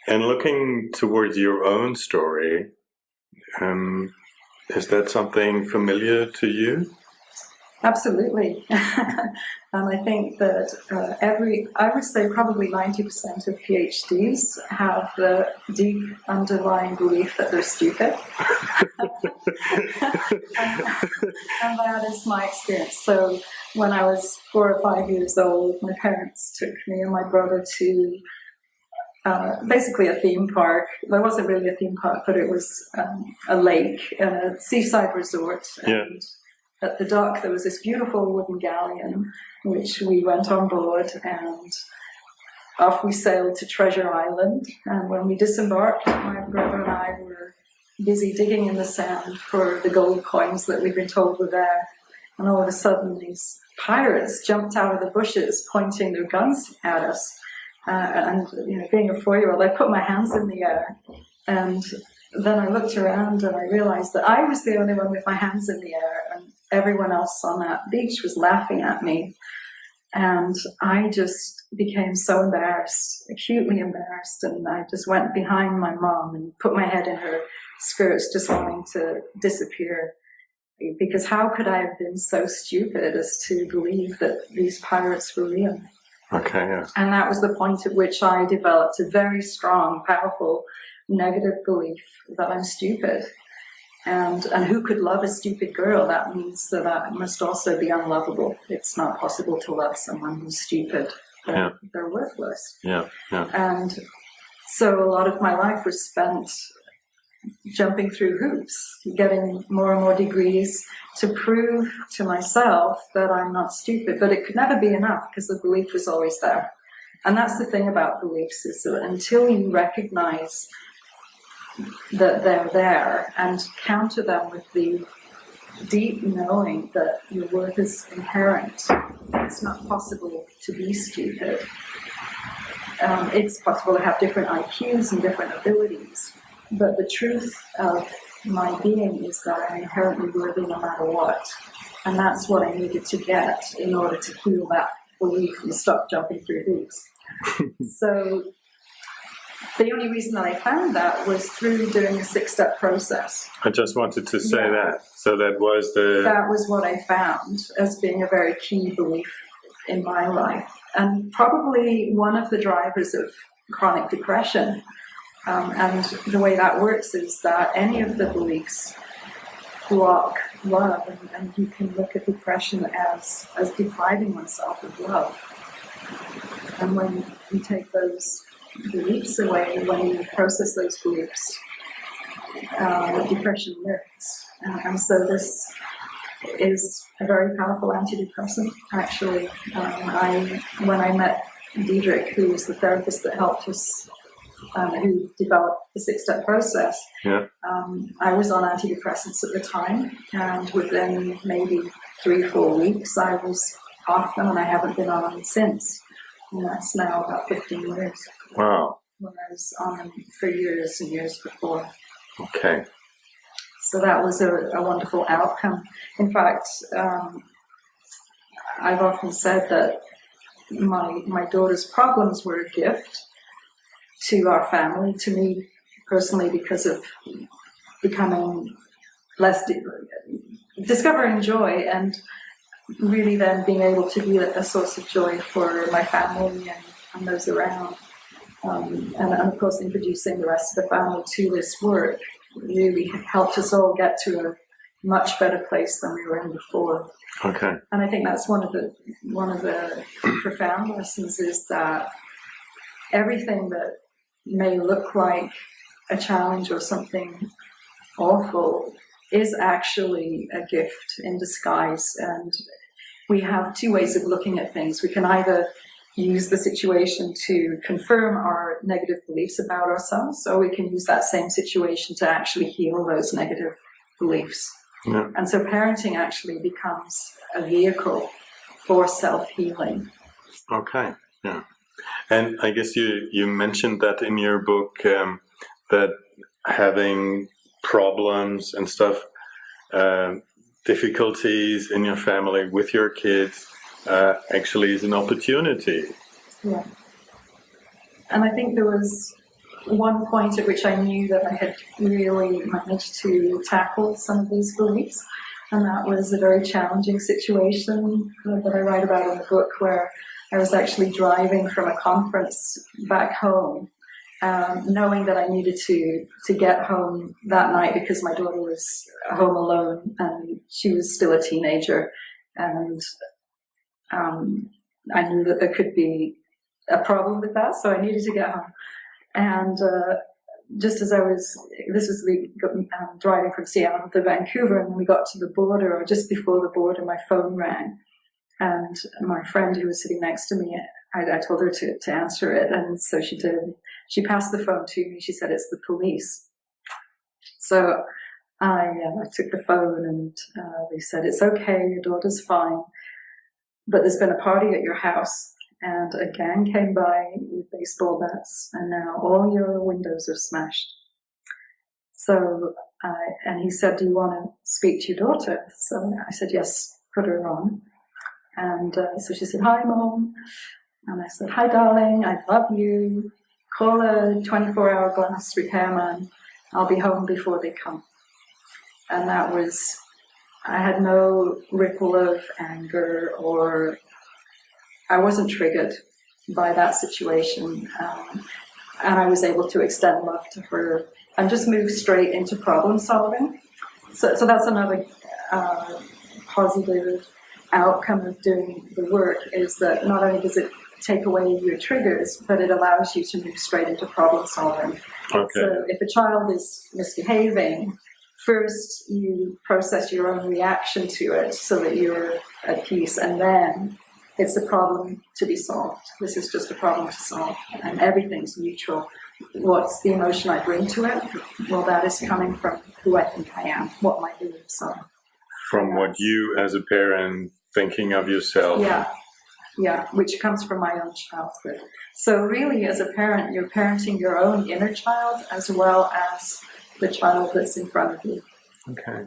And looking towards your own story, is that something familiar to you? Absolutely. And I think that I would say probably 90% of PhDs have the deep underlying belief that they're stupid. And that is my experience. So when I was 4 or 5 years old, my parents took me and my brother to basically a theme park. There wasn't really a theme park, but it was a lake and a seaside resort. Yeah. And at the dock, there was this beautiful wooden galleon, which we went on board, and off we sailed to Treasure Island. And when we disembarked, my brother and I were busy digging in the sand for the gold coins that we'd been told were there. And all of a sudden, these pirates jumped out of the bushes, pointing their guns at us. And being a 4-year-old, I put my hands in the air, and then I looked around and I realized that I was the only one with my hands in the air, and everyone else on that beach was laughing at me. And I just became so embarrassed, acutely embarrassed, and I just went behind my mom and put my head in her skirts, just wanting to disappear. Because how could I have been so stupid as to believe that these pirates were real? Okay, yeah. And that was the point at which I developed a very strong, powerful, negative belief that I'm stupid. And who could love a stupid girl? That means that I must also be unlovable. It's not possible to love someone who's stupid. They're worthless. Yeah, yeah. And so a lot of my life was spent jumping through hoops, getting more and more degrees to prove to myself that I'm not stupid. But it could never be enough because the belief was always there. And that's the thing about beliefs, is that until you recognize that they're there and counter them with the deep knowing that your worth is inherent, it's not possible to be stupid. It's possible to have different IQs and different abilities, but the truth of my being is that I'm inherently worthy no matter what. And that's what I needed to get in order to heal that belief and stop jumping through hoops. So the only reason that I found that was through doing a 6-step process. I just wanted to say that. So that was what I found as being a very key belief in my life. And probably one of the drivers of chronic depression. And the way that works is that any of the beliefs block love, and you can look at depression as depriving oneself of love. And when you take those beliefs away, when you process those beliefs, depression lifts. And so this is a very powerful antidepressant, actually. When I met Diedrich, who was the therapist that helped us, who developed the 6-step process, I was on antidepressants at the time, and within maybe 3 or 4 weeks, I was off them, and I haven't been on them since. And that's now about 15 years. Wow. When I was on them for years and years before. Okay. So that was a wonderful outcome. In fact, I've often said that my daughter's problems were a gift to our family, to me personally, because of becoming discovering joy, and really then being able to be a source of joy for my family and those around. And of course, introducing the rest of the family to this work really helped us all get to a much better place than we were in before. Okay. And I think that's one of the profound lessons, is that everything that may look like a challenge or something awful is actually a gift in disguise. And we have 2 ways of looking at things. We can either use the situation to confirm our negative beliefs about ourselves, or we can use that same situation to actually heal those negative beliefs. Yeah. And so parenting actually becomes a vehicle for self-healing. Okay, yeah. And I guess you mentioned that in your book, that having problems and stuff, difficulties in your family with your kids, actually is an opportunity. Yeah. And I think there was one point at which I knew that I had really managed to tackle some of these beliefs. And that was a very challenging situation that I write about in the book, where I was actually driving from a conference back home, knowing that I needed to get home that night because my daughter was home alone and she was still a teenager. And I knew that there could be a problem with that, so I needed to get home. And just as this was driving from Seattle to Vancouver, and we got to the border, or just before the border, my phone rang. And my friend who was sitting next to me, I told her to answer it, and so she did. She passed the phone to me. She said, "It's the police." So I took the phone, and they said, "It's okay, your daughter's fine, but there's been a party at your house, and a gang came by with baseball bats, and now all your windows are smashed." So, and he said, "Do you want to speak to your daughter?" So I said, "Yes, put her on." And so she said, "Hi, Mom." And I said, "Hi, darling, I love you. Call a 24-hour glass repairman. I'll be home before they come." And that was, I had no ripple of anger, or I wasn't triggered by that situation. And I was able to extend love to her and just move straight into problem solving. So that's another positive outcome of doing the work, is that not only does it take away your triggers, but it allows you to move straight into problem solving. Okay. So if a child is misbehaving, first you process your own reaction to it so that you're at peace, and then it's a problem to be solved. This is just a problem to solve, and everything's neutral. What's the emotion I bring to it? Well, that is coming from who I think I am, what my beliefs are. From what you, as a parent, thinking of yourself. Yeah, which comes from my own childhood. So really, as a parent, you're parenting your own inner child as well as the child that's in front of you. Okay.